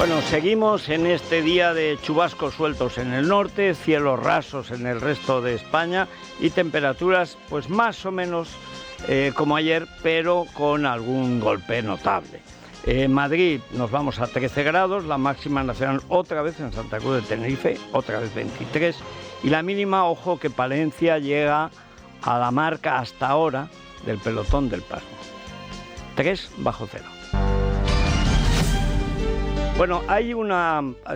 Bueno, seguimos en este día de chubascos sueltos en el norte, cielos rasos en el resto de España y temperaturas pues más o menos como ayer, pero con algún golpe notable. En Madrid nos vamos a 13 grados, la máxima nacional otra vez en Santa Cruz de Tenerife, otra vez 23, y la mínima, ojo, que Palencia llega a la marca hasta ahora del pelotón del pasmo, 3 bajo cero. Bueno,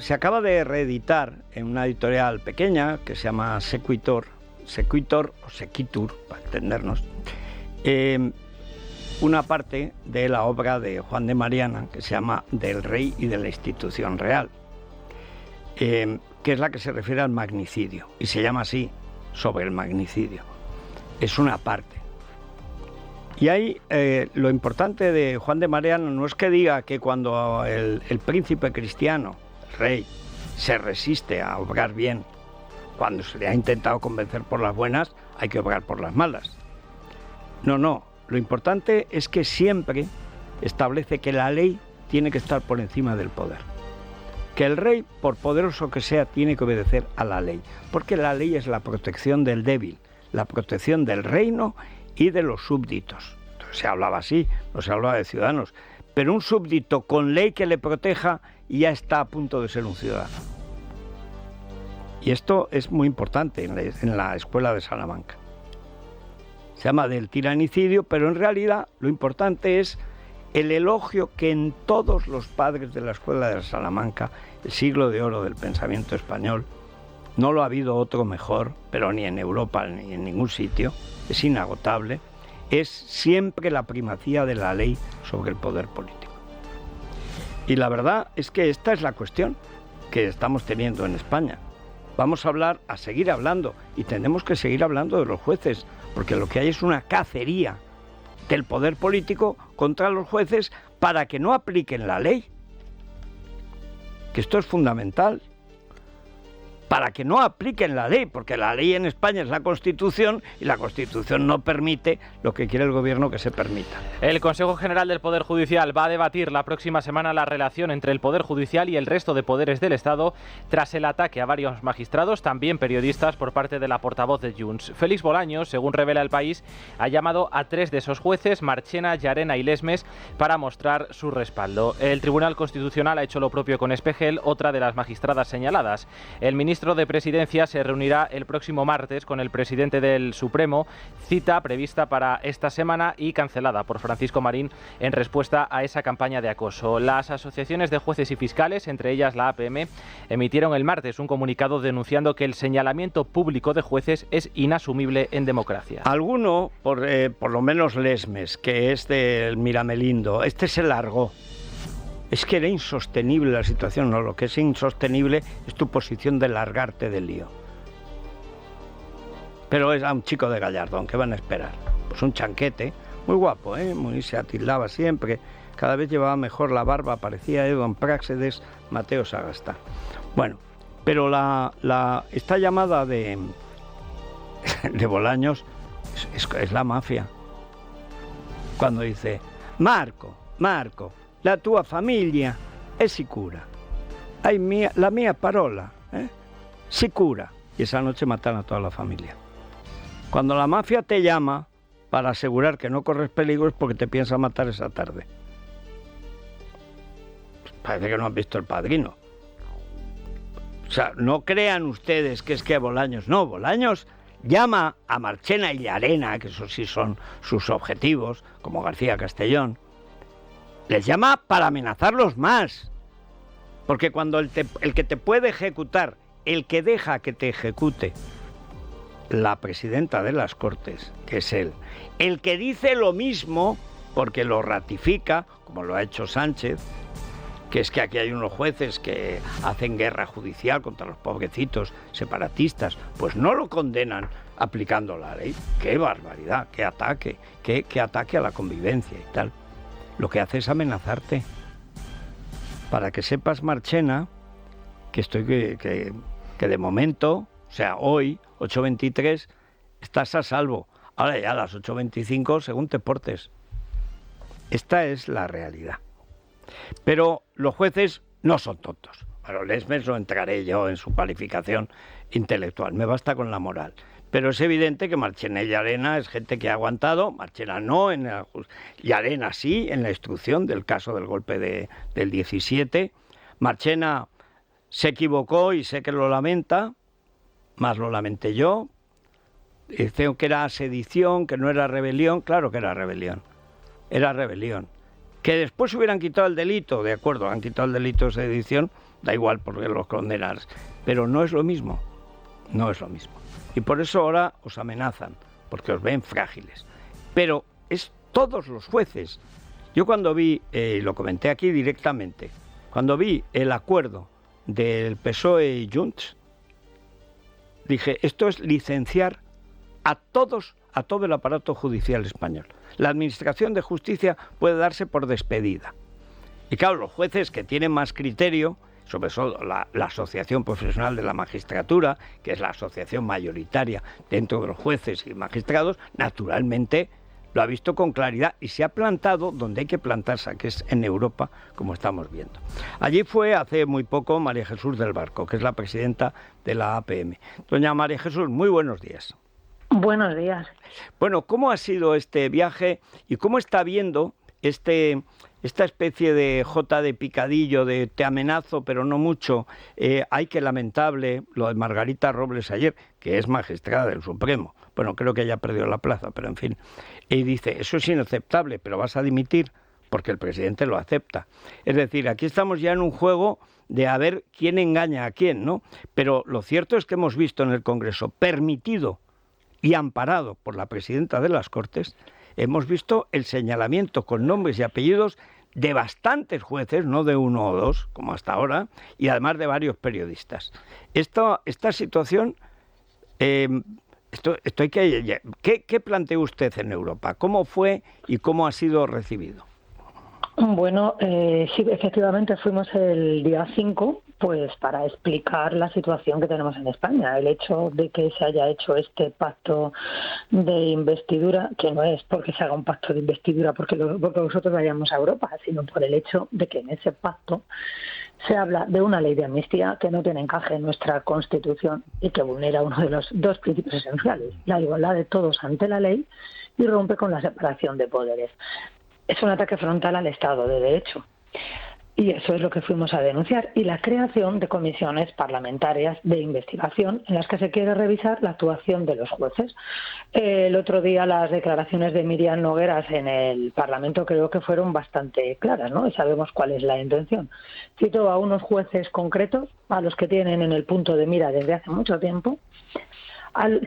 se acaba de reeditar en una editorial pequeña que se llama Sequitur, para entendernos, una parte de la obra de Juan de Mariana que se llama Del Rey y de la Institución Real, que es la que se refiere al magnicidio, y se llama así, sobre el magnicidio. Es una parte. Y ahí lo importante de Juan de Mariana no es que diga que cuando el príncipe cristiano, el rey, se resiste a obrar bien, cuando se le ha intentado convencer por las buenas, hay que obrar por las malas. No, lo importante es que siempre establece que la ley tiene que estar por encima del poder. Que el rey, por poderoso que sea, tiene que obedecer a la ley, porque la ley es la protección del débil, la protección del reino y de los súbditos. Entonces, se hablaba así, no se hablaba de ciudadanos, pero un súbdito con ley que le proteja ya está a punto de ser un ciudadano. Y esto es muy importante en la escuela de Salamanca. Se llama del tiranicidio, pero en realidad lo importante es el elogio que en todos los padres de la escuela de Salamanca, el siglo de oro del pensamiento español, no lo ha habido otro mejor, pero ni en Europa ni en ningún sitio, es inagotable, es siempre la primacía de la ley sobre el poder político. Y la verdad es que esta es la cuestión que estamos teniendo en España. Vamos a seguir hablando, y tenemos que seguir hablando de los jueces, porque lo que hay es una cacería del poder político contra los jueces para que no apliquen la ley. Que esto es fundamental. Para que no apliquen la ley, porque la ley en España es la Constitución y la Constitución no permite lo que quiere el gobierno que se permita. El Consejo General del Poder Judicial va a debatir la próxima semana la relación entre el Poder Judicial y el resto de poderes del Estado tras el ataque a varios magistrados, también periodistas, por parte de la portavoz de Junts. Félix Bolaños, según revela El País, ha llamado a 3 de esos jueces, Marchena, Llarena y Lesmes, para mostrar su respaldo. El Tribunal Constitucional ha hecho lo propio con Espejel, otra de las magistradas señaladas. El ministro de Presidencia se reunirá el próximo martes con el presidente del Supremo, cita prevista para esta semana y cancelada por Francisco Marín en respuesta a esa campaña de acoso. Las asociaciones de jueces y fiscales, entre ellas la APM, emitieron el martes un comunicado denunciando que el señalamiento público de jueces es inasumible en democracia. Alguno, por lo menos Lesmes, que es del Miramelindo, se largó. Es que era insostenible la situación, no, lo que es insostenible es tu posición de largarte del lío. Pero es a un chico de Gallardón, ¿qué van a esperar? Pues un chanquete, muy guapo, muy se atildaba siempre, cada vez llevaba mejor la barba, parecía Don Práxedes Mateo Sagasta. Bueno, pero esta llamada de Bolaños es la mafia. Cuando dice, Marco, la tua famiglia è sicura. La mia parola, sicura. Y esa noche matan a toda la familia. Cuando la mafia te llama para asegurar que no corres peligro es porque te piensa matar esa tarde. Parece que no han visto El Padrino. O sea, no crean ustedes que es que Bolaños... No, Bolaños llama a Marchena y Llarena, que esos sí son sus objetivos, como García Castellón. Les llama para amenazarlos más. Porque cuando el que te puede ejecutar, el que deja que te ejecute la presidenta de las Cortes, que es él, el que dice lo mismo, porque lo ratifica, como lo ha hecho Sánchez, que es que aquí hay unos jueces que hacen guerra judicial contra los pobrecitos separatistas, pues no lo condenan aplicando la ley. ¡Qué barbaridad! ¡Qué ataque! ¡Qué ataque a la convivencia y tal! Lo que hace es amenazarte. Para que sepas, Marchena, que de momento, o sea, hoy, 8:23, estás a salvo. Ahora ya a las 8:25, según te portes. Esta es la realidad. Pero los jueces no son tontos. Bueno, Lesmes no entraré yo en su calificación intelectual, me basta con la moral. Pero es evidente que Marchena y Llarena es gente que ha aguantado, Marchena no, Llarena sí, en la instrucción del caso del golpe del 17. Marchena se equivocó y sé que lo lamenta, más lo lamenté yo. Dice que era sedición, que no era rebelión. Claro que era rebelión. Era rebelión. Que después hubieran quitado el delito, de acuerdo, han quitado el delito de sedición, da igual porque los condenas. Pero no es lo mismo. No es lo mismo. Y por eso ahora os amenazan, porque os ven frágiles. Pero es todos los jueces. Yo cuando vi, lo comenté aquí directamente, cuando vi el acuerdo del PSOE y Junts, dije, esto es licenciar a todo el aparato judicial español. La administración de justicia puede darse por despedida. Y claro, los jueces que tienen más criterio, sobre todo la Asociación Profesional de la Magistratura, que es la asociación mayoritaria dentro de los jueces y magistrados, naturalmente lo ha visto con claridad y se ha plantado donde hay que plantarse, que es en Europa, como estamos viendo. Allí fue hace muy poco María Jesús del Barco, que es la presidenta de la APM. Doña María Jesús, muy buenos días. Buenos días. Bueno, ¿cómo ha sido este viaje y cómo está viendo esta especie de jota de picadillo, de te amenazo pero no mucho? Hay que lamentable lo de Margarita Robles ayer, que es magistrada del Supremo. Bueno, creo que ella perdió la plaza, pero en fin. Y dice, eso es inaceptable, pero vas a dimitir porque el presidente lo acepta. Es decir, aquí estamos ya en un juego de a ver quién engaña a quién, ¿no? Pero lo cierto es que hemos visto en el Congreso, permitido y amparado por la presidenta de las Cortes, hemos visto el señalamiento con nombres y apellidos de bastantes jueces, no de uno o dos, como hasta ahora, y además de varios periodistas. Esta situación, ¿qué planteó usted en Europa? ¿Cómo fue y cómo ha sido recibido? Bueno, sí, efectivamente fuimos el día 5 pues para explicar la situación que tenemos en España. El hecho de que se haya hecho este pacto de investidura, que no es porque se haga un pacto de investidura porque nosotros vayamos a Europa, sino por el hecho de que en ese pacto se habla de una ley de amnistía que no tiene encaje en nuestra Constitución y que vulnera uno de los dos principios esenciales, la igualdad de todos ante la ley, y rompe con la separación de poderes. Es un ataque frontal al Estado de Derecho. Y eso es lo que fuimos a denunciar. Y la creación de comisiones parlamentarias de investigación en las que se quiere revisar la actuación de los jueces. El otro día las declaraciones de Miriam Nogueras en el Parlamento creo que fueron bastante claras, ¿no? Y sabemos cuál es la intención. Cito a unos jueces concretos, a los que tienen en el punto de mira desde hace mucho tiempo,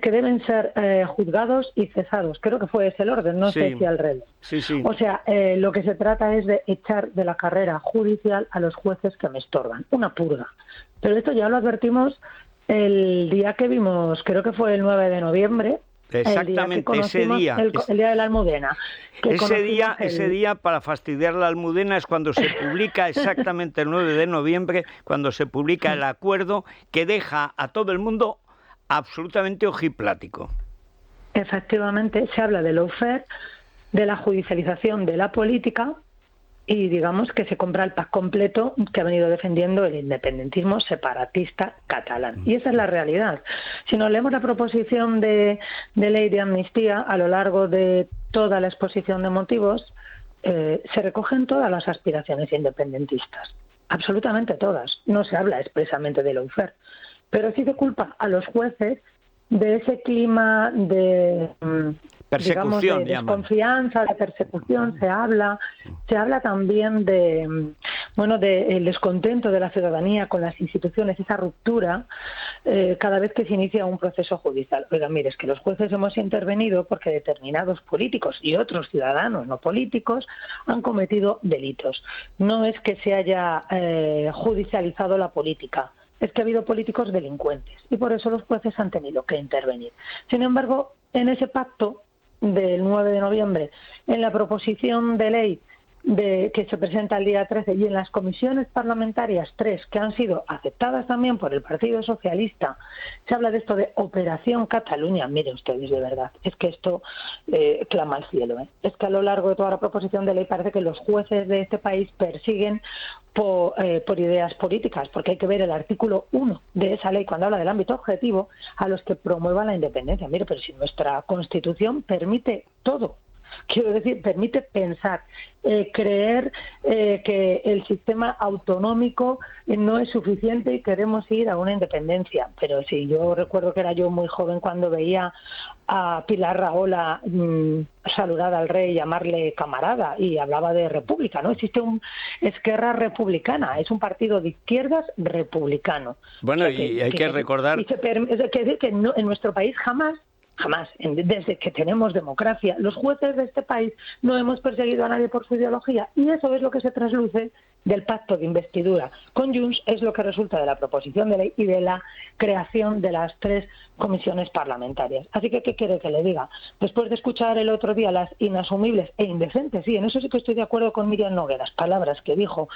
que deben ser juzgados y cesados. Creo que fue ese el orden, no sé si al revés. Sí, sí. O sea, lo que se trata es de echar de la carrera judicial a los jueces que me estorban. Una purga. Pero esto ya lo advertimos el día que vimos, creo que fue el 9 de noviembre. Exactamente, ese día. El día de la Almudena. Ese día, para fastidiar la Almudena, es cuando se publica, exactamente el 9 de noviembre, cuando se publica el acuerdo que deja a todo el mundo absolutamente ojiplático. Efectivamente, se habla de lawfare, de la judicialización de la política y digamos que se compra el pack completo que ha venido defendiendo el independentismo separatista catalán. Y esa es la realidad. Si nos leemos la proposición de ley de amnistía a lo largo de toda la exposición de motivos, se recogen todas las aspiraciones independentistas. Absolutamente todas. No se habla expresamente de lawfare. Pero sí se culpa a los jueces de ese clima de persecución, digamos, de desconfianza, de persecución. Se habla también de el descontento de la ciudadanía con las instituciones, esa ruptura cada vez que se inicia un proceso judicial. Oiga, mire, es que los jueces hemos intervenido porque determinados políticos y otros ciudadanos no políticos han cometido delitos. No es que se haya judicializado la política. Es que ha habido políticos delincuentes y por eso los jueces han tenido que intervenir. Sin embargo, en ese pacto del 9 de noviembre, en la proposición de ley que se presenta el día 13 y en las comisiones parlamentarias 3 que han sido aceptadas también por el Partido Socialista, se habla de esto de Operación Cataluña. Miren ustedes, de verdad, es que esto clama al cielo. Es que a lo largo de toda la proposición de ley parece que los jueces de este país persiguen por ideas políticas, porque hay que ver el artículo 1 de esa ley cuando habla del ámbito objetivo a los que promuevan la independencia. Mire, pero si nuestra Constitución permite todo. Quiero decir, permite pensar, creer que el sistema autonómico no es suficiente y queremos ir a una independencia. Pero sí, yo recuerdo que era yo muy joven cuando veía a Pilar Rahola saludar al rey y llamarle camarada y hablaba de república, ¿no? Existe un Esquerra Republicana, es un partido de izquierdas republicano. Bueno, o sea, y hay que recordar... Es decir, que no, en nuestro país jamás, desde que tenemos democracia, los jueces de este país no hemos perseguido a nadie por su ideología, y eso es lo que se trasluce del pacto de investidura con Junts, es lo que resulta de la proposición de ley y de la creación de las 3 comisiones parlamentarias. Así que, ¿qué quiere que le diga? Después de escuchar el otro día las inasumibles e indecentes, sí, en eso sí que estoy de acuerdo con Miriam Nogueras, palabras que dijo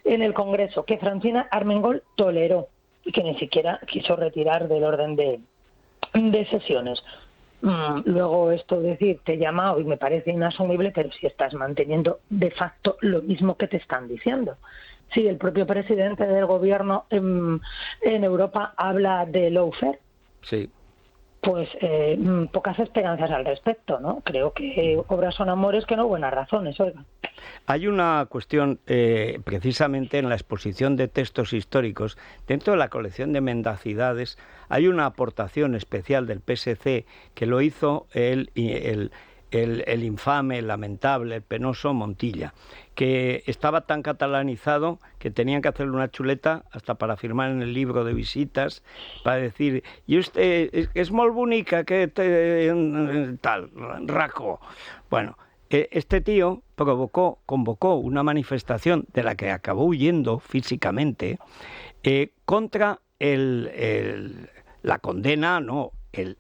en el Congreso, que Francina Armengol toleró y que ni siquiera quiso retirar del orden de sesiones. Luego esto decir, te he llamado y me parece inasumible, pero si estás manteniendo de facto lo mismo que te están diciendo. Sí, el propio presidente del gobierno en Europa habla de lawfare. Sí. Pues pocas esperanzas al respecto, ¿no? Creo que obras son amores que no buenas razones, oiga. Hay una cuestión, precisamente en la exposición de textos históricos, dentro de la colección de mendacidades, hay una aportación especial del PSC que lo hizo el infame, el lamentable, el penoso Montilla, que estaba tan catalanizado que tenían que hacerle una chuleta hasta para firmar en el libro de visitas, para decir, y usted es molt bonica, que tal, raco. Bueno, este tío convocó una manifestación de la que acabó huyendo físicamente contra la condena,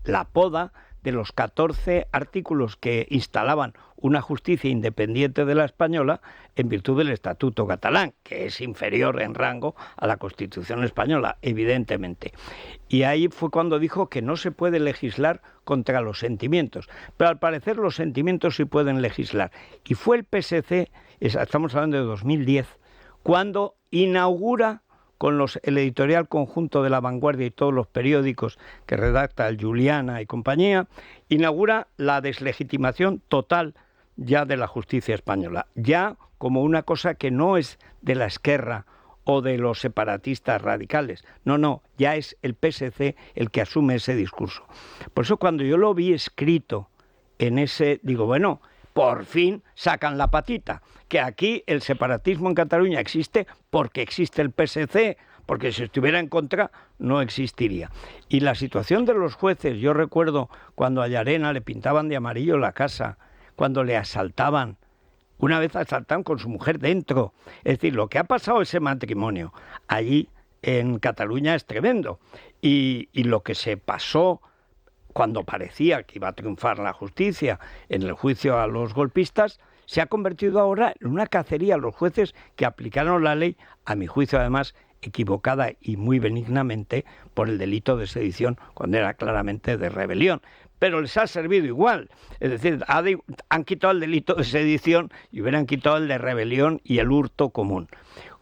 la poda de los 14 artículos que instalaban una justicia independiente de la española en virtud del Estatuto catalán, que es inferior en rango a la Constitución española, evidentemente. Y ahí fue cuando dijo que no se puede legislar contra los sentimientos, pero al parecer los sentimientos sí pueden legislar. Y fue el PSC, estamos hablando de 2010, cuando inaugura con el editorial conjunto de La Vanguardia y todos los periódicos que redacta el Juliana y compañía, inaugura la deslegitimación total ya de la justicia española, ya como una cosa que no es de la Esquerra o de los separatistas radicales. No, ya es el PSC el que asume ese discurso. Por eso cuando yo lo vi escrito en ese, digo, bueno, por fin sacan la patita, que aquí el separatismo en Cataluña existe porque existe el PSC, porque si estuviera en contra no existiría. Y la situación de los jueces, yo recuerdo cuando a Llarena le pintaban de amarillo la casa, cuando le asaltaban, una vez asaltaron con su mujer dentro. Es decir, lo que ha pasado ese matrimonio allí en Cataluña es tremendo. Y lo que se pasó cuando parecía que iba a triunfar la justicia en el juicio a los golpistas, se ha convertido ahora en una cacería a los jueces que aplicaron la ley, a mi juicio además equivocada y muy benignamente, por el delito de sedición, cuando era claramente de rebelión. Pero les ha servido igual, es decir, han quitado el delito de sedición y hubieran quitado el de rebelión y el hurto común.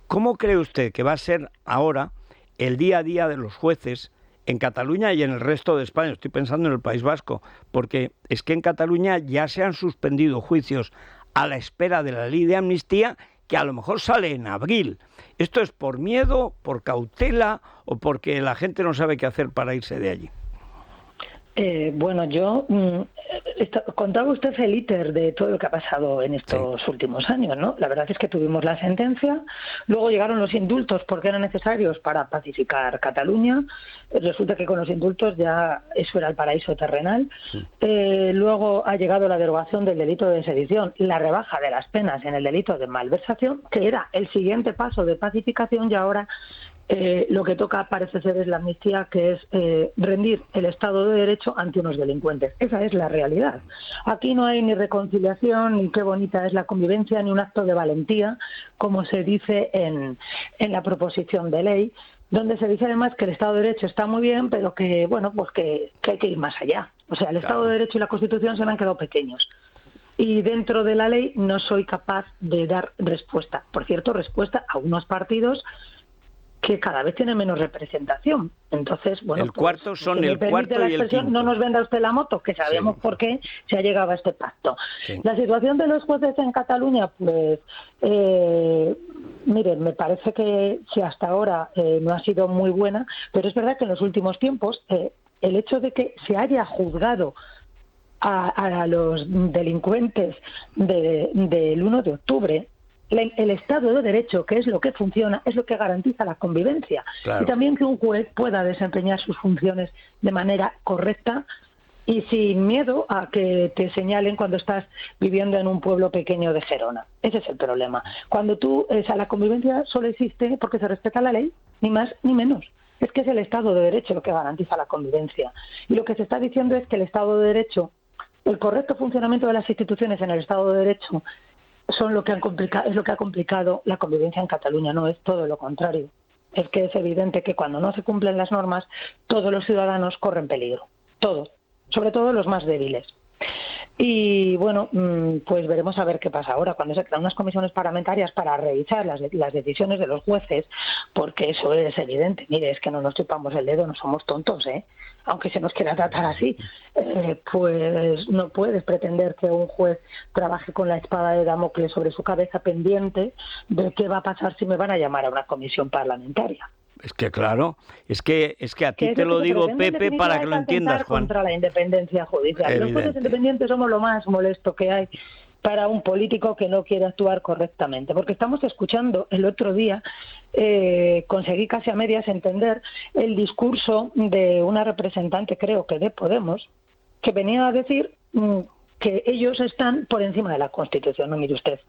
¿Cómo cree usted que va a ser ahora el día a día de los jueces en Cataluña y en el resto de España? Estoy pensando en el País Vasco, porque es que en Cataluña ya se han suspendido juicios a la espera de la ley de amnistía, que a lo mejor sale en abril. ¿Esto es por miedo, por cautela o porque la gente no sabe qué hacer para irse de allí? Bueno, yo contaba usted el íter de todo lo que ha pasado en estos últimos años, ¿no? La verdad es que tuvimos la sentencia, luego llegaron los indultos porque eran necesarios para pacificar Cataluña. Resulta que con los indultos ya eso era el paraíso terrenal. Luego ha llegado la derogación del delito de sedición, la rebaja de las penas en el delito de malversación, que era el siguiente paso de pacificación, y ahora lo que toca parece ser es la amnistía, que es rendir el Estado de Derecho ante unos delincuentes. Esa es la realidad. Aquí no hay ni reconciliación, ni qué bonita es la convivencia, ni un acto de valentía, como se dice en la proposición de ley, donde se dice además que el Estado de Derecho está muy bien, pero que, bueno, pues que hay que ir más allá. O sea, el Estado de Derecho y la Constitución se me han quedado pequeños. Y dentro de la ley no soy capaz de dar respuesta. Por cierto, respuesta a unos partidos que cada vez tienen menos representación. Entonces, bueno, el cuarto son el cuarto y el quinto. No nos venda usted la moto, que sabemos por qué se ha llegado a este pacto. Sí. La situación de los jueces en Cataluña, pues, miren, me parece que si hasta ahora no ha sido muy buena, pero es verdad que en los últimos tiempos el hecho de que se haya juzgado a los delincuentes del 1 de octubre, el Estado de Derecho, que es lo que funciona, es lo que garantiza la convivencia. Claro. Y también que un juez pueda desempeñar sus funciones de manera correcta y sin miedo a que te señalen cuando estás viviendo en un pueblo pequeño de Gerona. Ese es el problema. Cuando la convivencia solo existe porque se respeta la ley, ni más ni menos. Es que es el Estado de Derecho lo que garantiza la convivencia. Y lo que se está diciendo es que el Estado de Derecho, el correcto funcionamiento de las instituciones en el Estado de Derecho, es lo que ha complicado la convivencia en Cataluña. No, es todo lo contrario. Es que es evidente que cuando no se cumplen las normas, todos los ciudadanos corren peligro. Todos, sobre todo los más débiles. Y bueno, pues veremos a ver qué pasa ahora cuando se crean unas comisiones parlamentarias para revisar las decisiones de los jueces, porque eso es evidente. Mire, es que no nos chupamos el dedo, no somos tontos, aunque se nos quiera tratar así, pues no puedes pretender que un juez trabaje con la espada de Damocles sobre su cabeza pendiente de qué va a pasar si me van a llamar a una comisión parlamentaria. Es que claro, es que a ti te lo digo, Pepe, para que lo entiendas, Juan. Contra la independencia judicial. Los jueces independientes somos lo más molesto que hay para un político que no quiere actuar correctamente. Porque estamos escuchando el otro día, conseguí casi a medias entender el discurso de una representante, creo que de Podemos, que venía a decir que ellos están por encima de la Constitución. No, mire usted.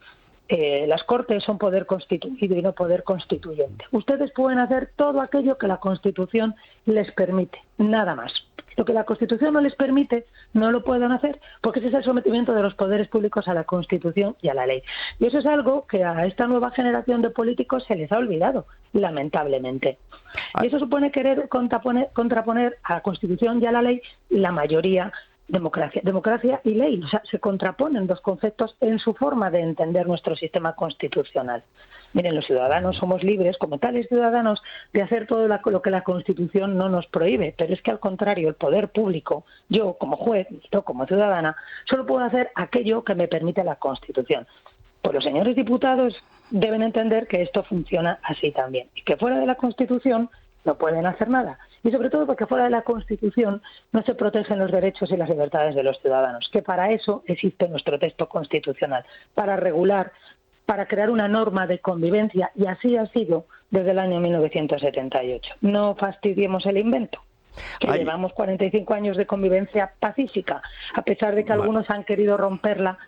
Las Cortes son poder constituido y no poder constituyente. Ustedes pueden hacer todo aquello que la Constitución les permite, nada más. Lo que la Constitución no les permite, no lo pueden hacer, porque ese es el sometimiento de los poderes públicos a la Constitución y a la ley. Y eso es algo que a esta nueva generación de políticos se les ha olvidado, lamentablemente. Y eso supone querer contraponer a la Constitución y a la ley la mayoría. Democracia y ley, o sea, se contraponen dos conceptos en su forma de entender nuestro sistema constitucional. Miren, los ciudadanos somos libres, como tales ciudadanos, de hacer todo lo que la Constitución no nos prohíbe, pero es que al contrario, el poder público, yo como juez, yo como ciudadana, solo puedo hacer aquello que me permite la Constitución. Pues los señores diputados deben entender que esto funciona así también, y que fuera de la Constitución no pueden hacer nada. Y sobre todo porque fuera de la Constitución no se protegen los derechos y las libertades de los ciudadanos, que para eso existe nuestro texto constitucional, para regular, para crear una norma de convivencia, y así ha sido desde el año 1978. No fastidiemos el invento, que llevamos 45 años de convivencia pacífica, a pesar de que algunos han querido romperla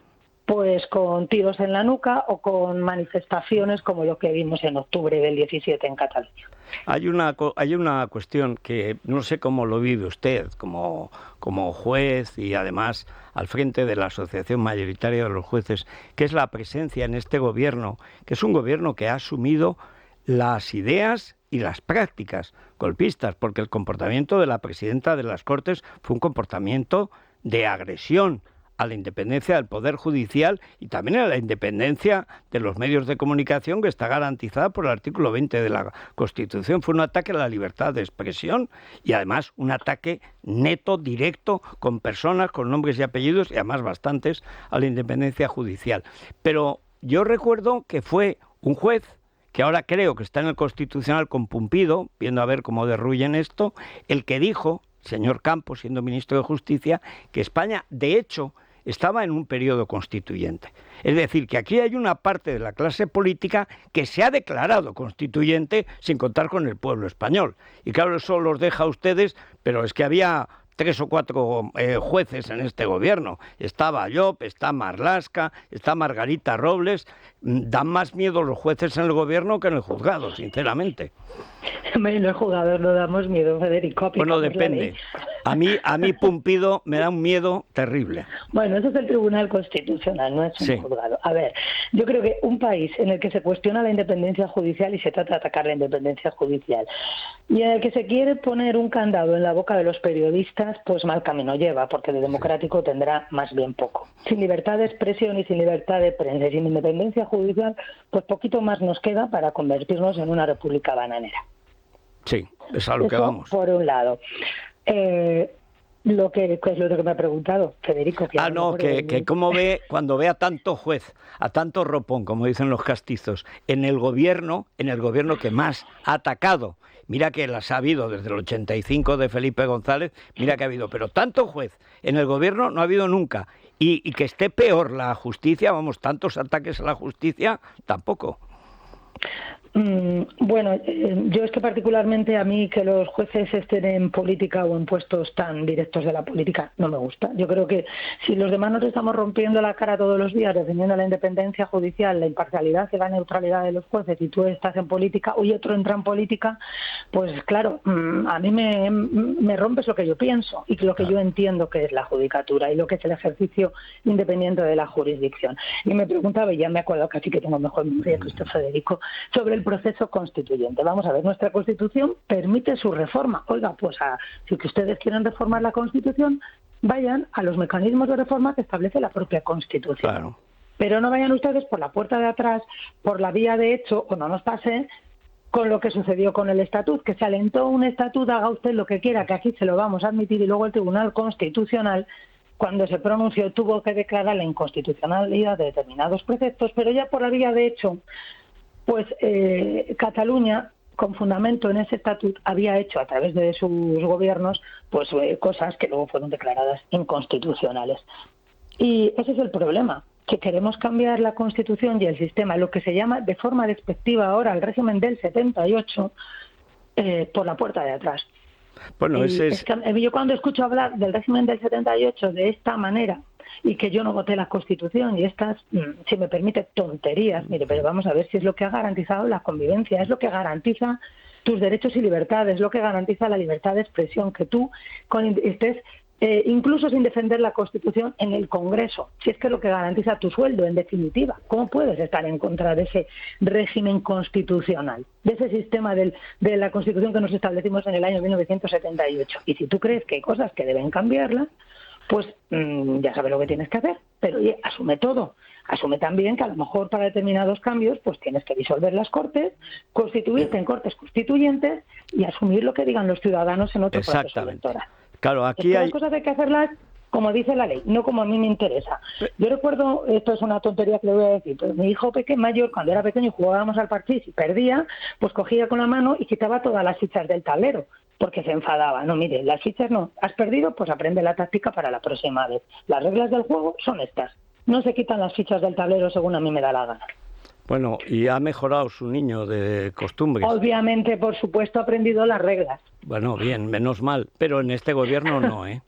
pues con tiros en la nuca o con manifestaciones como lo que vimos en octubre del 17 en Cataluña. Hay una cuestión que no sé cómo lo vive usted como juez y además al frente de la Asociación Mayoritaria de los Jueces, que es la presencia en este gobierno, que es un gobierno que ha asumido las ideas y las prácticas golpistas, porque el comportamiento de la presidenta de las Cortes fue un comportamiento de agresión a la independencia del Poder Judicial y también a la independencia de los medios de comunicación, que está garantizada por el artículo 20 de la Constitución. Fue un ataque a la libertad de expresión y además un ataque neto, directo, con personas, con nombres y apellidos y además bastantes, a la independencia judicial. Pero yo recuerdo que fue un juez que ahora creo que está en el Constitucional con Pumpido, viendo a ver cómo derruyen esto, el que dijo, señor Campos, siendo ministro de Justicia, que España, de hecho, estaba en un periodo constituyente. Es decir, que aquí hay una parte de la clase política que se ha declarado constituyente sin contar con el pueblo español. Y claro, eso los deja a ustedes, pero es que había 3 o 4 jueces en este gobierno. Estaba Llop, está Marlaska, está Margarita Robles. Dan más miedo los jueces en el gobierno que en el juzgado, sinceramente. Los jugadores no damos miedo, Federico. Bueno, depende. A mí Pumpido me da un miedo terrible. Bueno, eso es el Tribunal Constitucional, no es un juzgado. A ver, yo creo que un país en el que se cuestiona la independencia judicial y se trata de atacar la independencia judicial, y en el que se quiere poner un candado en la boca de los periodistas, pues mal camino lleva, porque de democrático tendrá más bien poco. Sin libertad de expresión y sin libertad de prensa y sin independencia judicial, pues poquito más nos queda para convertirnos en una república bananera. Sí, es a lo que vamos. Por un lado. Lo que es lo que me ha preguntado Federico. Que cómo ve cuando ve a tanto juez, a tanto ropón, como dicen los castizos, en el gobierno que más ha atacado. Mira que las ha habido desde el 85 de Felipe González, mira que ha habido, pero tanto juez en el gobierno no ha habido nunca. Y que esté peor la justicia, vamos, tantos ataques a la justicia, tampoco. Bueno, yo es que particularmente a mí que los jueces estén en política o en puestos tan directos de la política no me gusta. Yo creo que si los demás nos estamos rompiendo la cara todos los días defendiendo la independencia judicial, la imparcialidad y la neutralidad de los jueces, y tú estás en política y otro entra en política, pues claro, a mí me rompes lo que yo pienso y lo que yo entiendo que es la judicatura y lo que es el ejercicio independiente de la jurisdicción. Y me preguntaba, y ya me acuerdo casi que tengo mejor memoria que usted, Federico, sobre el proceso constituyente. Vamos a ver, nuestra Constitución permite su reforma. Oiga, pues si que ustedes quieren reformar la Constitución, vayan a los mecanismos de reforma que establece la propia Constitución. Claro. Pero no vayan ustedes por la puerta de atrás, por la vía de hecho, o no nos pase con lo que sucedió con el estatut, que se alentó un estatut, haga usted lo que quiera, que aquí se lo vamos a admitir, y luego el Tribunal Constitucional, cuando se pronunció, tuvo que declarar la inconstitucionalidad de determinados preceptos, pero ya por la vía de hecho, pues Cataluña, con fundamento en ese estatut, había hecho a través de sus gobiernos pues cosas que luego fueron declaradas inconstitucionales. Y ese es el problema, que queremos cambiar la Constitución y el sistema, lo que se llama de forma despectiva ahora el régimen del 78, por la puerta de atrás. Bueno, es que yo cuando escucho hablar del régimen del 78 de esta manera, y que yo no voté la Constitución y estas, si me permite, tonterías, mire, pero vamos a ver si es lo que ha garantizado la convivencia, es lo que garantiza tus derechos y libertades, es lo que garantiza la libertad de expresión, que tú estés incluso sin defender la Constitución en el Congreso, si es que es lo que garantiza tu sueldo, en definitiva. ¿Cómo puedes estar en contra de ese régimen constitucional, de ese sistema de la Constitución que nos establecimos en el año 1978? Y si tú crees que hay cosas que deben cambiarlas, pues ya sabes lo que tienes que hacer, pero oye, asume todo. Asume también que a lo mejor para determinados cambios pues tienes que disolver las Cortes, constituirte en Cortes constituyentes y asumir lo que digan los ciudadanos en otro proceso electoral. Claro, aquí las cosas hay que hacerlas como dice la ley, no como a mí me interesa. Yo recuerdo, esto es una tontería que le voy a decir, pero mi hijo mayor, cuando era pequeño y jugábamos al parchís y perdía, pues cogía con la mano y quitaba todas las fichas del tablero, porque se enfadaba. No, mire, las fichas no, has perdido, pues aprende la táctica para la próxima vez. Las reglas del juego son estas. No se quitan las fichas del tablero según a mí me da la gana. Bueno, y ha mejorado su niño de costumbres. Obviamente, por supuesto, ha aprendido las reglas. Bueno, bien, menos mal, pero en este gobierno no, ¿eh?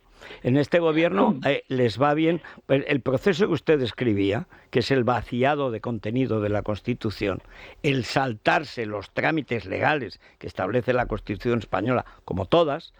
En este gobierno les va bien el proceso que usted describía, que es el vaciado de contenido de la Constitución, el saltarse los trámites legales que establece la Constitución española, como todas,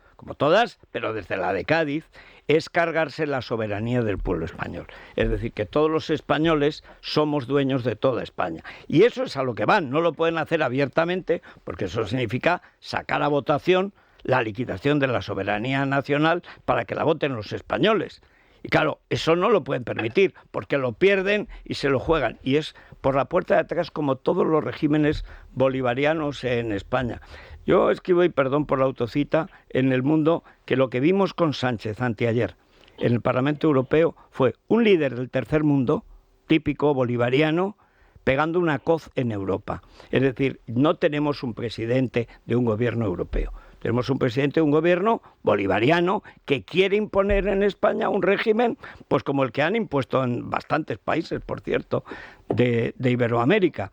pero desde la de Cádiz, es cargarse la soberanía del pueblo español. Es decir, que todos los españoles somos dueños de toda España. Y eso es a lo que van, no lo pueden hacer abiertamente, porque eso significa sacar a votación la liquidación de la soberanía nacional para que la voten los españoles. Y claro, eso no lo pueden permitir, porque lo pierden y se lo juegan. Y es por la puerta de atrás, como todos los regímenes bolivarianos en España. Yo escribo, y perdón por la autocita, en El Mundo, que lo que vimos con Sánchez anteayer en el Parlamento Europeo fue un líder del tercer mundo, típico bolivariano, pegando una coz en Europa. Es decir, no tenemos un presidente de un gobierno europeo. Tenemos un presidente de un gobierno bolivariano que quiere imponer en España un régimen, pues como el que han impuesto en bastantes países, por cierto, de Iberoamérica.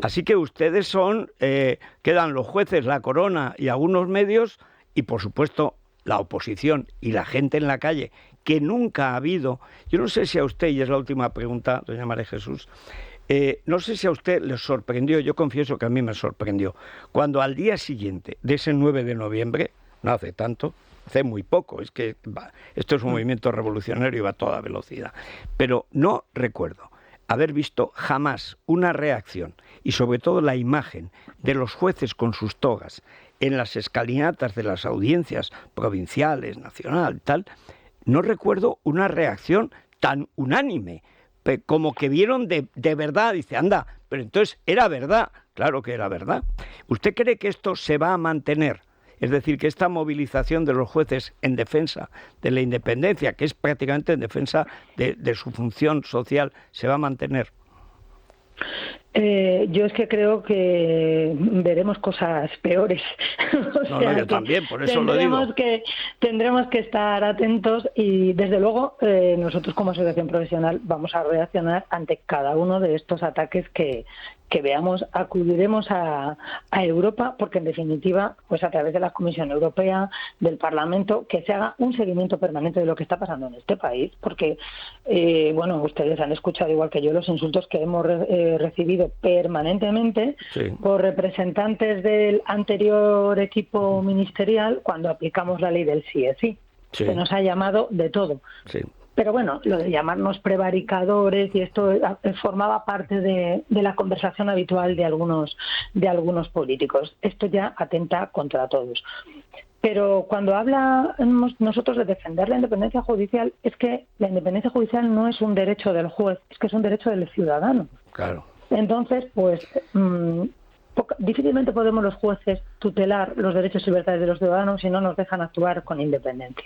Así que ustedes quedan los jueces, la corona y algunos medios, y por supuesto la oposición y la gente en la calle, que nunca ha habido. Yo no sé si a usted, y es la última pregunta, doña María Jesús, No sé si a usted le sorprendió, yo confieso que a mí me sorprendió, cuando al día siguiente de ese 9 de noviembre, no hace tanto, hace muy poco, es que esto es un movimiento revolucionario y va a toda velocidad, pero no recuerdo haber visto jamás una reacción y sobre todo la imagen de los jueces con sus togas en las escalinatas de las audiencias provinciales, nacional, tal. No recuerdo una reacción tan unánime, como que vieron de verdad, dice, anda, pero entonces era verdad, claro que era verdad. ¿Usted cree que esto se va a mantener? Es decir, que esta movilización de los jueces en defensa de la independencia, que es prácticamente en defensa de su función social, ¿se va a mantener? Yo es que creo que veremos cosas peores. No, yo también, por eso lo digo. Tendremos que estar atentos y, desde luego, nosotros como asociación profesional vamos a reaccionar ante cada uno de estos ataques que veamos. Acudiremos a Europa, porque en definitiva, pues a través de la Comisión Europea, del Parlamento, que se haga un seguimiento permanente de lo que está pasando en este país, porque, bueno, ustedes han escuchado igual que yo los insultos que hemos recibido permanentemente por representantes del anterior equipo ministerial cuando aplicamos la ley del sí es sí. Se nos ha llamado de todo. Sí. Pero bueno, lo de llamarnos prevaricadores y esto formaba parte de la conversación habitual de algunos políticos. Esto ya atenta contra todos. Pero cuando hablamos nosotros de defender la independencia judicial, es que la independencia judicial no es un derecho del juez, es que es un derecho del ciudadano. Claro. Entonces, pues difícilmente podemos los jueces tutelar los derechos y libertades de los ciudadanos si no nos dejan actuar con independencia.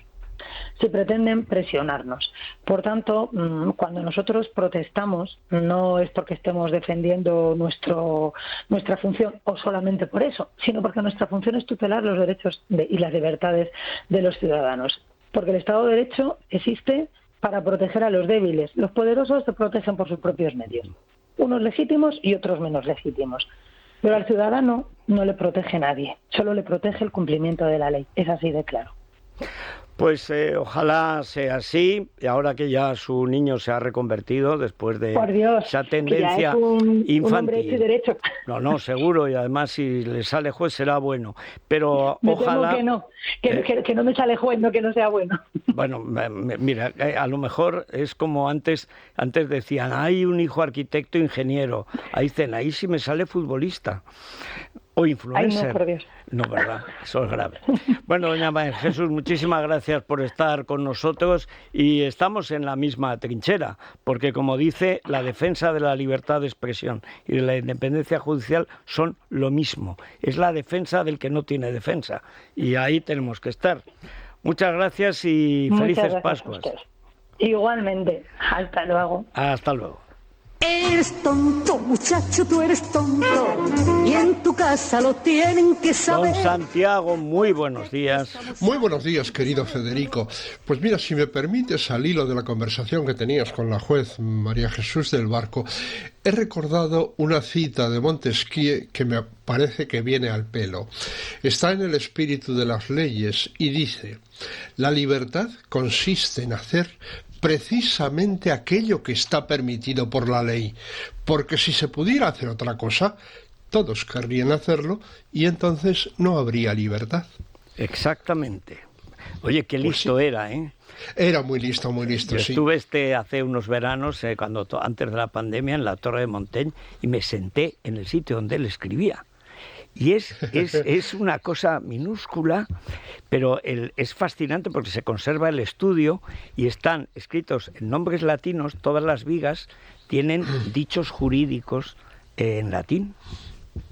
Si pretenden presionarnos. Por tanto, cuando nosotros protestamos, no es porque estemos defendiendo nuestra función o solamente por eso, sino porque nuestra función es tutelar los derechos y las libertades de los ciudadanos. Porque el Estado de Derecho existe para proteger a los débiles. Los poderosos se protegen por sus propios medios, unos legítimos y otros menos legítimos. Pero al ciudadano no le protege nadie, solo le protege el cumplimiento de la ley. Es así de claro. Pues ojalá sea así, y ahora que ya su niño se ha reconvertido después de esa tendencia infantil. Hombre hecho y derecho. No, seguro, y además si le sale juez será bueno. Pero ojalá... que no me sale juez, no que no sea bueno. Bueno, mira, a lo mejor es como antes decían, hay un hijo arquitecto ingeniero, ahí dicen, ahí sí me sale futbolista. O influencer. Ay, no, por Dios. No, ¿verdad? Eso es grave. Bueno, doña María Jesús, muchísimas gracias por estar con nosotros y estamos en la misma trinchera, porque como dice, la defensa de la libertad de expresión y de la independencia judicial son lo mismo. Es la defensa del que no tiene defensa y ahí tenemos que estar. Muchas gracias y felices Pascuas. Igualmente. Hasta luego. Hasta luego. Eres tonto, muchacho, tú eres tonto, y en tu casa lo tienen que saber. Don Santiago, muy buenos días. Muy buenos días, querido Federico. Pues mira, si me permites, al hilo de la conversación que tenías con la juez María Jesús del Barco, he recordado una cita de Montesquieu que me parece que viene al pelo. Está en el espíritu de las leyes y dice: la libertad consiste en hacer precisamente aquello que está permitido por la ley, porque si se pudiera hacer otra cosa, todos querrían hacerlo y entonces no habría libertad. Exactamente. Oye, qué listo pues sí. Era, ¿eh? Era muy listo, sí. Yo estuve hace unos veranos, antes de la pandemia, en la Torre de Montaigne, y me senté en el sitio donde él escribía. Y es una cosa minúscula, pero es fascinante porque se conserva el estudio y están escritos en nombres latinos, todas las vigas tienen dichos jurídicos en latín.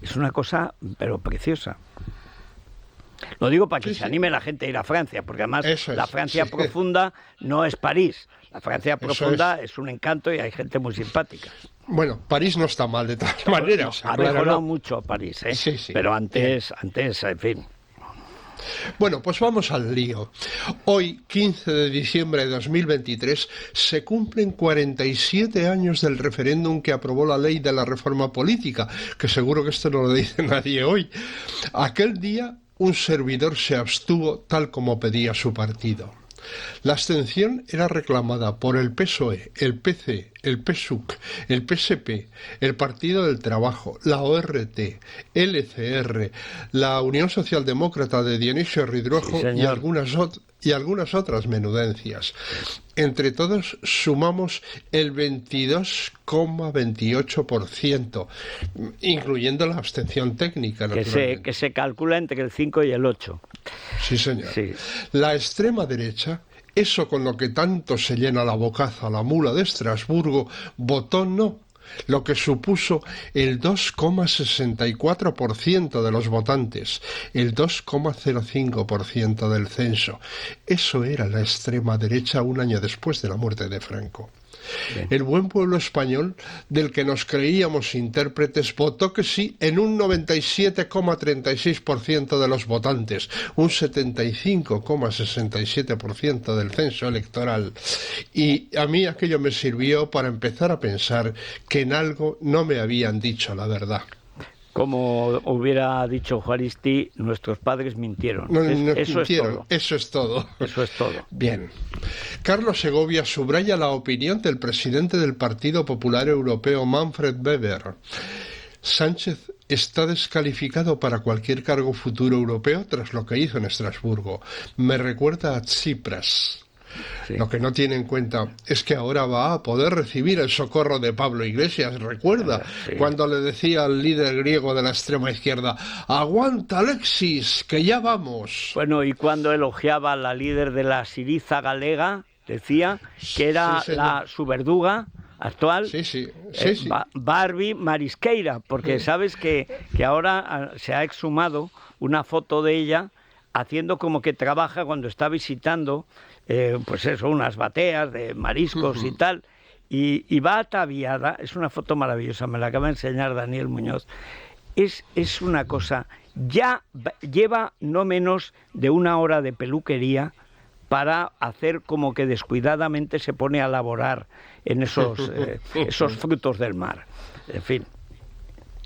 Es una cosa, pero preciosa. Lo digo para que se anime la gente a ir a Francia, porque además la Francia profunda no es París. La Francia profunda es un encanto y hay gente muy simpática. Bueno, París no está mal de todas maneras. Ha mejorado mucho París, ¿eh? Sí. Pero antes, en fin. Bueno, pues vamos al lío. Hoy, 15 de diciembre de 2023, se cumplen 47 años del referéndum que aprobó la ley de la reforma política, que seguro que esto no lo dice nadie hoy. Aquel día, un servidor se abstuvo tal como pedía su partido. La abstención era reclamada por el PSOE, el PC, el PSUC, el PSP, el Partido del Trabajo, la ORT, el ECR, la Unión Socialdemócrata de Dionisio Ridruejo y algunas otras menudencias. Entre todos sumamos el 22,28%, incluyendo la abstención técnica, naturalmente. Que se calcula entre el 5 y el 8. Sí, señor. Sí. La extrema derecha, eso con lo que tanto se llena la bocaza la mula de Estrasburgo, votó no, lo que supuso el 2,64% de los votantes, el 2,05% del censo. Eso era la extrema derecha un año después de la muerte de Franco. Bien. El buen pueblo español, del que nos creíamos intérpretes, votó que sí en un 97,36% de los votantes, un 75,67% del censo electoral. Y a mí aquello me sirvió para empezar a pensar que en algo no me habían dicho la verdad. Como hubiera dicho Juaristi, nuestros padres mintieron. Eso es todo. Eso es todo. Bien. Carlos Segovia subraya la opinión del presidente del Partido Popular Europeo, Manfred Weber. Sánchez está descalificado para cualquier cargo futuro europeo tras lo que hizo en Estrasburgo. Me recuerda a Tsipras. Sí. Lo que no tiene en cuenta es que ahora va a poder recibir el socorro de Pablo Iglesias. Recuerda cuando le decía al líder griego de la extrema izquierda: aguanta, Alexis, que ya vamos. Bueno, y cuando elogiaba a la líder de la Syriza galega, decía que era su verduga actual, Barbie Marisqueira, porque sabes que ahora se ha exhumado una foto de ella haciendo como que trabaja cuando está visitando unas bateas de mariscos y tal, y va ataviada. Es una foto maravillosa, me la acaba de enseñar Daniel Muñoz. Es una cosa, ya lleva no menos de una hora de peluquería para hacer como que descuidadamente se pone a laborar en esos frutos del mar. En fin.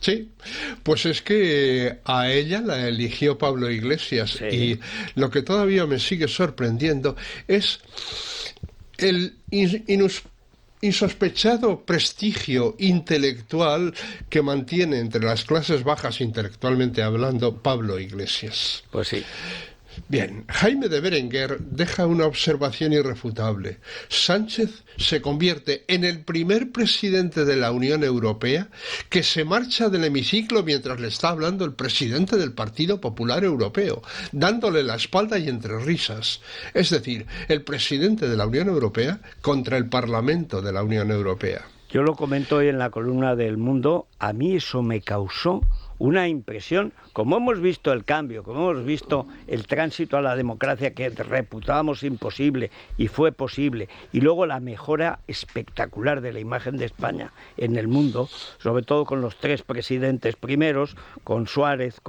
Sí, pues es que a ella la eligió Pablo Iglesias, y lo que todavía me sigue sorprendiendo es el insospechado prestigio intelectual que mantiene entre las clases bajas intelectualmente hablando Pablo Iglesias. Pues sí. Bien, Jaime de Berenguer deja una observación irrefutable. Sánchez se convierte en el primer presidente de la Unión Europea que se marcha del hemiciclo mientras le está hablando el presidente del Partido Popular Europeo, dándole la espalda y entre risas. Es decir, el presidente de la Unión Europea contra el Parlamento de la Unión Europea. Yo lo comento hoy en la columna del Mundo. A mí eso me causó una impresión, como hemos visto el cambio, como hemos visto el tránsito a la democracia que reputábamos imposible y fue posible, y luego la mejora espectacular de la imagen de España en el mundo, sobre todo con los tres presidentes primeros, con Suárez,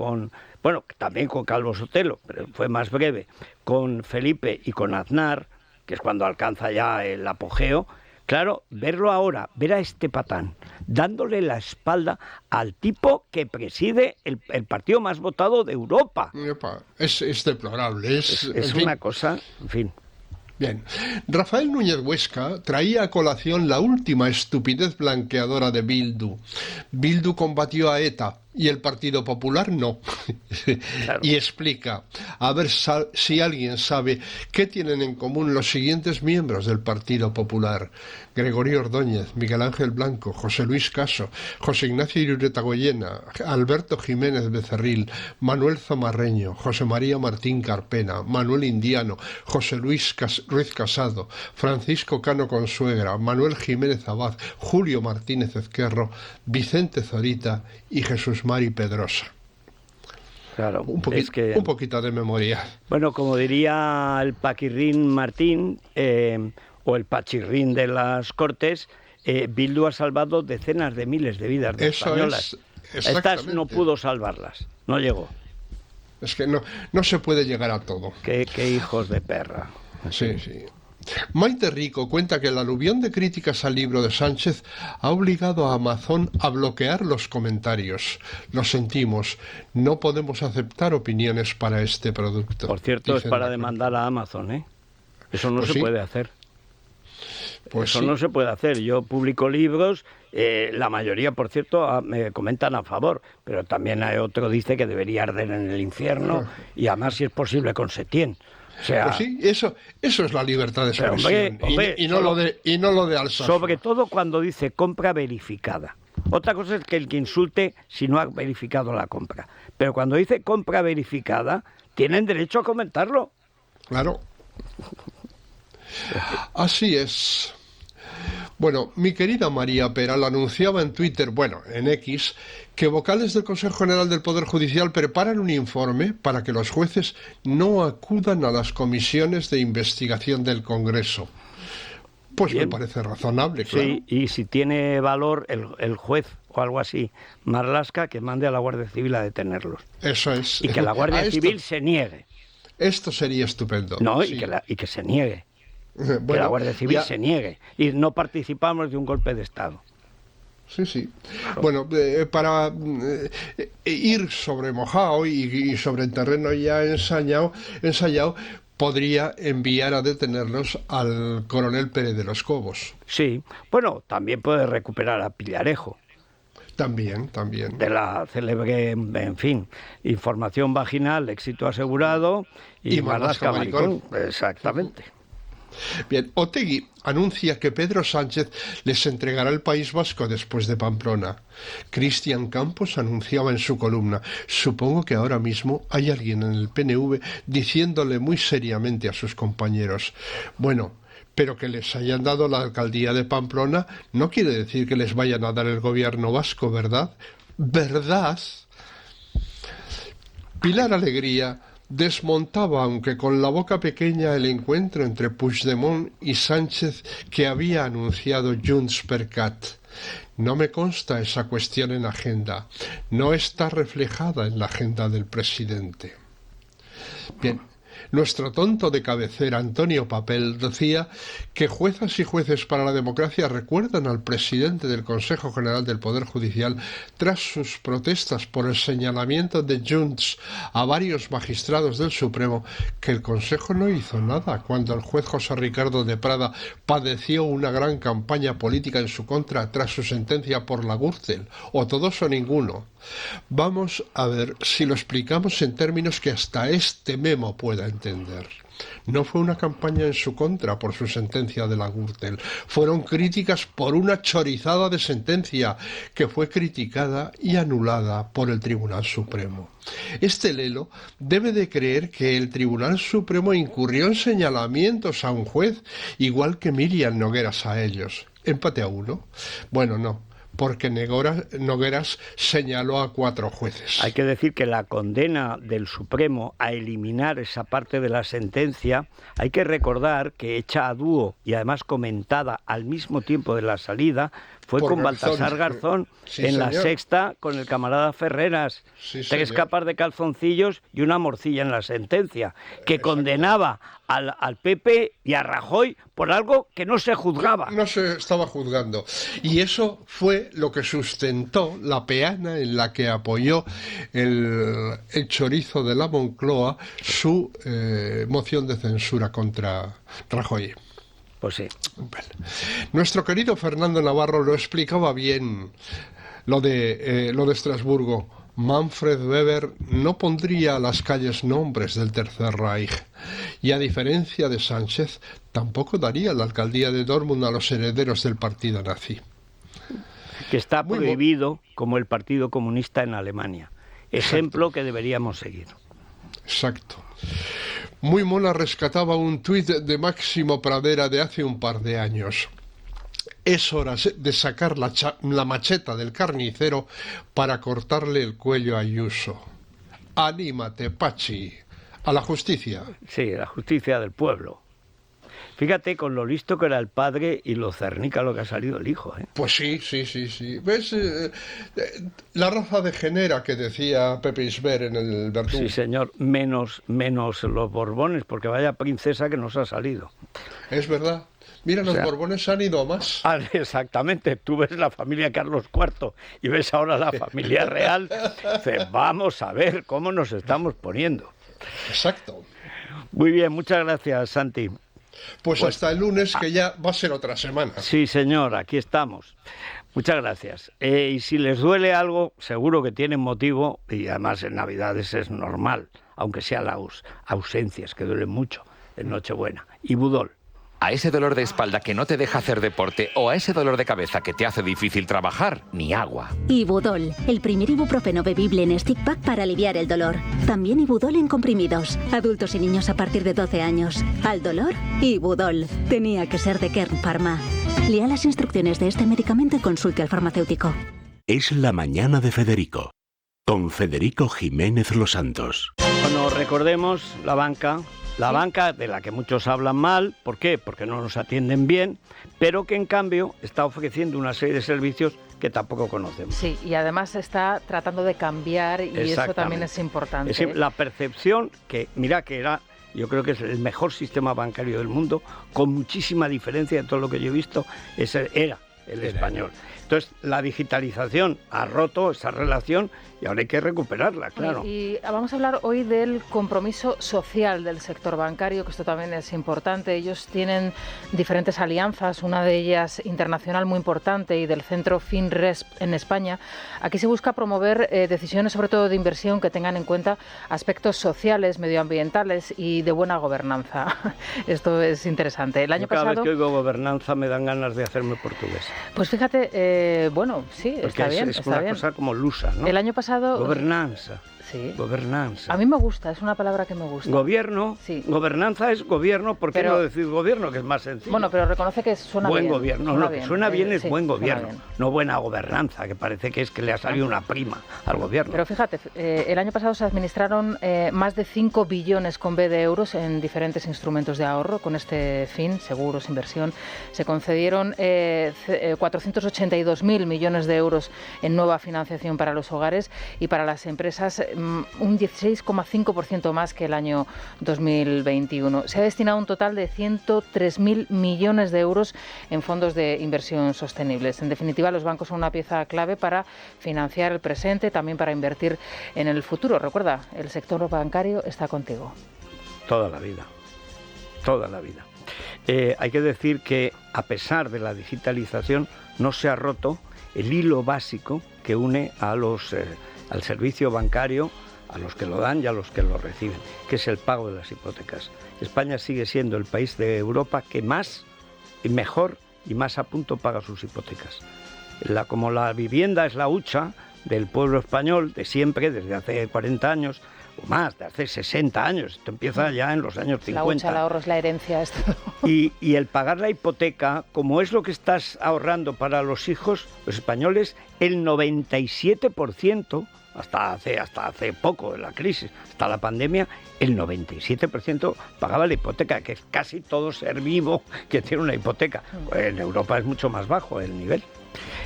también con Calvo Sotelo, pero fue más breve, con Felipe y con Aznar, que es cuando alcanza ya el apogeo. Claro, verlo ahora, ver a este patán dándole la espalda al tipo que preside el partido más votado de Europa. Es deplorable. Es una cosa, en fin. Bien, Rafael Núñez Huesca traía a colación la última estupidez blanqueadora de Bildu. Bildu combatió a ETA y el Partido Popular no. Claro. Y explica, a ver si alguien sabe qué tienen en común los siguientes miembros del Partido Popular: Gregorio Ordóñez, Miguel Ángel Blanco, José Luis Caso, José Ignacio Iruretagoyena, Alberto Jiménez Becerril, Manuel Zamarreño, José María Martín Carpena, Manuel Indiano, José Luis Ruiz Casado, Francisco Cano Consuegra, Manuel Jiménez Abad, Julio Martínez Ezquerro, Vicente Zorita y Jesús Mari Pedrosa. Claro, un poquito de memoria. Bueno, como diría el Paquirrín Martín, o el Pachirrín de las Cortes, Bildu ha salvado decenas de miles de vidas de españolas. Estas no pudo salvarlas, no llegó. Es que no se puede llegar a todo. Qué hijos de perra. Sí. Maite Rico cuenta que el aluvión de críticas al libro de Sánchez ha obligado a Amazon a bloquear los comentarios. Lo sentimos, no podemos aceptar opiniones para este producto. Por cierto, es para demandar a Amazon, ¿eh? Eso no Pues se sí. puede hacer. Pues Eso sí. no se puede hacer. Yo publico libros, la mayoría, por cierto, me comentan a favor, pero también hay otro que dice que debería arder en el infierno y además, si es posible, con Setién. O sea, Pues sí, eso es la libertad de Pero, expresión. hombre, y no lo de Alsasua. sobre todo cuando dice compra verificada. Otra cosa es que el que insulte si no ha verificado la compra. Pero cuando dice compra verificada, tienen derecho a comentarlo. Claro. Así es. Bueno, mi querida María Peral anunciaba en Twitter, en X, que vocales del Consejo General del Poder Judicial preparan un informe para que los jueces no acudan a las comisiones de investigación del Congreso. Pues Bien. me parece razonable, claro. Sí, y si tiene valor el juez o algo así, Marlaska, que mande a la Guardia Civil a detenerlos. Eso es. Y que la Guardia Civil se niegue. Esto sería estupendo. No, sí. y que se niegue. Que la Bueno, Guardia Civil ya- se niegue. Y no participamos de un golpe de Estado. Sí, sí. Bueno, para ir sobre mojado y sobre el terreno ya ensayado, podría enviar a detenerlos al coronel Pérez de los Cobos. Sí, bueno, también puede recuperar a Pillarejo, También. de la célebre, en fin, información vaginal, éxito asegurado, y Y Marlaska Marlaska maricón. maricón. Exactamente. Bien, Otegi anuncia que Pedro Sánchez les entregará el País Vasco después de Pamplona. Cristian Campos anunciaba en su columna: supongo que ahora mismo hay alguien en el PNV diciéndole muy seriamente a sus compañeros: bueno, pero que les hayan dado la alcaldía de Pamplona no quiere decir que les vayan a dar el gobierno vasco, ¿verdad? ¿Verdad? Pilar Alegría desmontaba, aunque con la boca pequeña, el encuentro entre Puigdemont y Sánchez que había anunciado JxCat. No me consta esa cuestión en agenda. No está reflejada en la agenda del presidente. Bien. Nuestro tonto de cabecera, Antonio Papel, decía que juezas y jueces para la democracia recuerdan al presidente del Consejo General del Poder Judicial tras sus protestas por el señalamiento de Junts a varios magistrados del Supremo que el Consejo no hizo nada cuando el juez José Ricardo de Prada padeció una gran campaña política en su contra tras su sentencia por la Gürtel, o todos o ninguno. Vamos a ver si lo explicamos en términos que hasta este memo pueda entender. No fue una campaña en su contra por su sentencia de la Gürtel. Fueron críticas por una chorizada de sentencia que fue criticada y anulada por el Tribunal Supremo. Este lelo debe de creer que el Tribunal Supremo incurrió en señalamientos a un juez, igual que Miriam Nogueras a ellos. ¿Empate a 1? Bueno, no, porque Nogueras señaló a 4 jueces. Hay que decir que la condena del Supremo a eliminar esa parte de la sentencia, hay que recordar que hecha a dúo y además comentada al mismo tiempo de la salida, fue Por con Garzón. Baltasar Garzón Sí, en la señor. Sexta con el camarada Ferreras. Sí, 3 señor. capas de calzoncillos y una morcilla en la sentencia, que condenaba al PP y a Rajoy por algo que no se juzgaba. No se estaba juzgando. Y eso fue lo que sustentó la peana en la que apoyó el chorizo de la Moncloa su moción de censura contra Rajoy. Pues sí. Bueno, nuestro querido Fernando Navarro lo explicaba bien, lo de Estrasburgo. Manfred Weber no pondría a las calles nombres del Tercer Reich y, a diferencia de Sánchez, tampoco daría la alcaldía de Dortmund a los herederos del partido nazi. Que está Muy prohibido como el Partido Comunista en Alemania. Ejemplo que deberíamos seguir. Exacto. Muy mona rescataba un tuit de Máximo Pradera de hace un par de años. Es hora de sacar la macheta del carnicero para cortarle el cuello a Ayuso. Anímate, Pachi, a la justicia. Sí, la justicia del pueblo. Fíjate con lo listo que era el padre y lo cernica lo que ha salido el hijo, ¿eh? Pues sí. ¿Ves? La raza degenera que decía Pepe Isber en el Verdú. Sí, señor, menos los Borbones, porque vaya princesa que nos ha salido. Es verdad. Mira, los O sea, Borbones han ido a más. Ah, exactamente, tú ves la familia Carlos IV y ves ahora la familia real. Dices, vamos a ver cómo nos estamos poniendo. Exacto. Muy bien, muchas gracias, Santi. Pues hasta el lunes, que ya va a ser otra semana. Sí, señor, aquí estamos. Muchas gracias. Y si les duele algo, seguro que tienen motivo, y además en Navidades es normal, aunque sean las ausencias, que duelen mucho, en Nochebuena. Ibudol. A ese dolor de espalda que no te deja hacer deporte o a ese dolor de cabeza que te hace difícil trabajar, ni agua. Ibudol, el primer ibuprofeno bebible en stick pack para aliviar el dolor. También Ibudol en comprimidos. Adultos y niños a partir de 12 años. Al dolor, Ibudol. Tenía que ser de Kern Pharma. Lea las instrucciones de este medicamento y consulte al farmacéutico. Es la mañana de Federico, con Federico Jiménez Los Santos. Bueno, recordemos la banca de la que muchos hablan mal. ¿Por qué? Porque no nos atienden bien, pero que en cambio está ofreciendo una serie de servicios que tampoco conocemos. Sí, y además está tratando de cambiar y eso también es importante. Es la percepción que, mira, que era... Yo creo que es el mejor sistema bancario del mundo, con muchísima diferencia de todo lo que yo he visto, era el español. Entonces, la digitalización ha roto esa relación y ahora hay que recuperarla, claro. Y vamos a hablar hoy del compromiso social del sector bancario, que esto también es importante. Ellos tienen diferentes alianzas, una de ellas internacional muy importante y del centro FinResp en España. Aquí se busca promover decisiones, sobre todo de inversión, que tengan en cuenta aspectos sociales, medioambientales y de buena gobernanza. Esto es interesante. El año Cada pasado... vez que oigo gobernanza me dan ganas de hacerme portugués. Pues fíjate, bueno, sí, porque está bien. Es una cosa como lusa, ¿no? El año pasado... Gobernanza. Sí. Gobernanza. A mí me gusta, es una palabra que me gusta. Gobierno. Sí. Gobernanza es gobierno, ¿por qué no decir gobierno, que es más sencillo? Bueno, pero reconoce que suena buen bien. Gobierno. No, que suena bien es buen gobierno, bien. no buena gobernanza, que parece que es que le ha salido una prima al gobierno. Pero fíjate, el año pasado se administraron más de 5 billones con B de euros en diferentes instrumentos de ahorro con este fin, seguros, inversión. Se concedieron 482.000 millones de euros en nueva financiación para los hogares y para las empresas un 16,5% más que el año 2021. Se ha destinado un total de 103.000 millones de euros en fondos de inversión sostenibles. En definitiva, los bancos son una pieza clave para financiar el presente, también para invertir en el futuro. Recuerda, el sector bancario está contigo. Toda la vida. Toda la vida. Hay que decir que, a pesar de la digitalización, no se ha roto el hilo básico que une a al servicio bancario, a los que lo dan y a los que lo reciben, que es el pago de las hipotecas. España sigue siendo el país de Europa que más y mejor y más a punto paga sus hipotecas. Como la vivienda es la hucha del pueblo español de siempre, desde hace 40 años, o más, de hace 60 años, esto empieza ya en los años 50. La hucha, el ahorro es la herencia. Esto. Y el pagar la hipoteca, como es lo que estás ahorrando para los hijos, los españoles, el 97%, hasta hace poco, en la crisis, hasta la pandemia, el 97% pagaba la hipoteca, que es casi todo ser vivo que tiene una hipoteca. En Europa es mucho más bajo el nivel.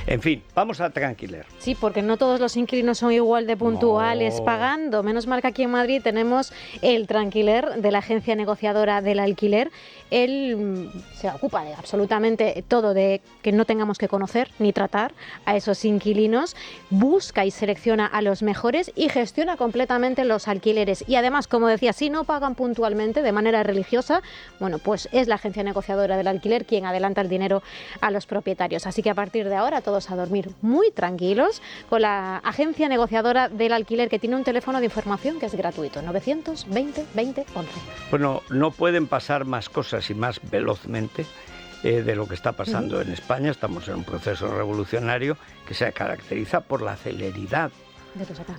En fin, vamos a Tranquiler. Sí, porque no todos los inquilinos son igual de puntuales pagando. Menos mal que aquí en Madrid tenemos el Tranquiler de la agencia negociadora del alquiler. Él se ocupa de absolutamente todo, de que no tengamos que conocer ni tratar a esos inquilinos. Busca y selecciona a los mejores y gestiona completamente los alquileres. Y además, como decía, si no pagan puntualmente de manera religiosa, bueno, pues es la agencia negociadora del alquiler quien adelanta el dinero a los propietarios. Así que a partir de ahora todos a dormir muy tranquilos con la agencia negociadora del alquiler, que tiene un teléfono de información que es gratuito, 920 20 11. Bueno, no pueden pasar más cosas y más velozmente de lo que está pasando en España. Estamos en un proceso revolucionario que se caracteriza por la celeridad.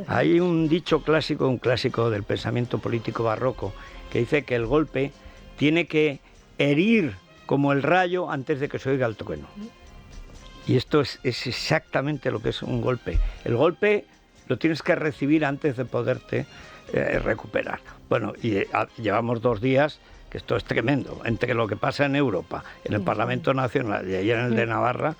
Hay un dicho clásico, un clásico del pensamiento político barroco, que dice que el golpe tiene que herir como el rayo antes de que se oiga el trueno. Y esto es exactamente lo que es un golpe. El golpe lo tienes que recibir antes de poderte recuperar. Bueno, y llevamos 2 días, que esto es tremendo, entre lo que pasa en Europa, en el Parlamento Nacional y ayer en el de Navarra.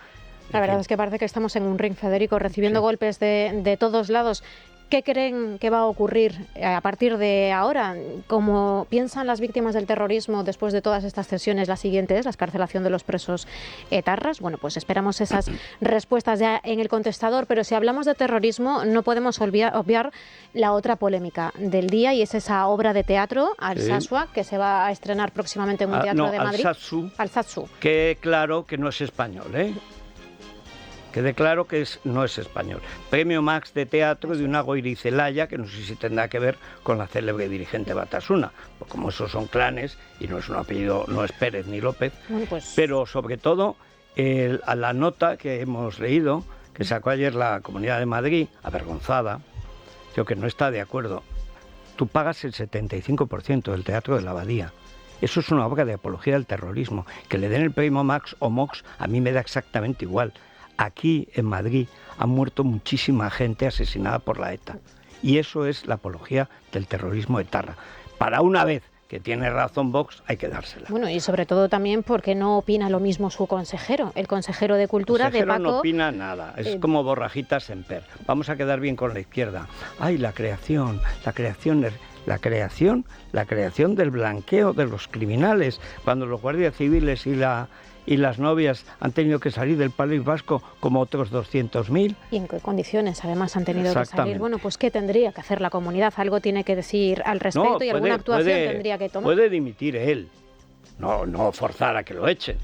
La verdad es que parece que estamos en un ring, Federico, recibiendo golpes de todos lados. ¿Qué creen que va a ocurrir a partir de ahora? ¿Cómo piensan las víctimas del terrorismo después de todas estas cesiones? La siguiente es la excarcelación de los presos etarras. Bueno, pues esperamos esas respuestas ya en el contestador, pero si hablamos de terrorismo no podemos obviar la otra polémica del día, y es esa obra de teatro, Alsasua, que se va a estrenar próximamente en un teatro de Madrid. Alsasua. Que claro que no es español, ¿eh? Quede claro que no es español. Premio Max de teatro de una Goirizelaya, que no sé si tendrá que ver con la célebre dirigente Batasuna, pues como esos son clanes y no es un apellido, no es Pérez ni López, bueno, pues... pero sobre todo a la nota que hemos leído, que sacó ayer la Comunidad de Madrid, avergonzada, creo que no está de acuerdo. Tú pagas el 75% del teatro de la Abadía. Eso es una obra de apología del terrorismo. Que le den el premio Max o Mox, a mí me da exactamente igual. Aquí, en Madrid, ha muerto muchísima gente asesinada por la ETA. Y eso es la apología del terrorismo etarra. Para una vez que tiene razón Vox, hay que dársela. Bueno, y sobre todo también porque no opina lo mismo su consejero, el consejero de Cultura, el consejero de Paco. No opina nada, es como borrajita semper. Vamos a quedar bien con la izquierda. Ay, la creación del blanqueo de los criminales, cuando los guardias civiles y las novias han tenido que salir del País Vasco como otros 200.000. ¿Y en qué condiciones además han tenido que salir? Bueno, pues ¿qué tendría que hacer la comunidad? Algo tiene que decir al respecto y alguna actuación tendría que tomar. Puede dimitir él, no forzar a que lo echen.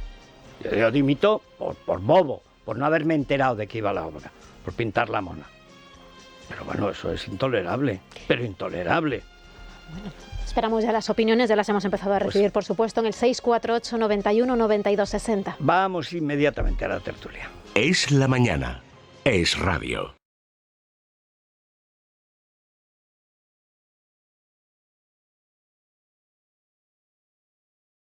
Yo dimito por bobo, por no haberme enterado de que iba la obra, por pintar la mona. Pero bueno, eso es intolerable, pero intolerable. Bueno, esperamos ya las opiniones, ya las hemos empezado a recibir, por supuesto, en el 648 91 92 60. Vamos inmediatamente a la tertulia. Es la mañana. Es radio.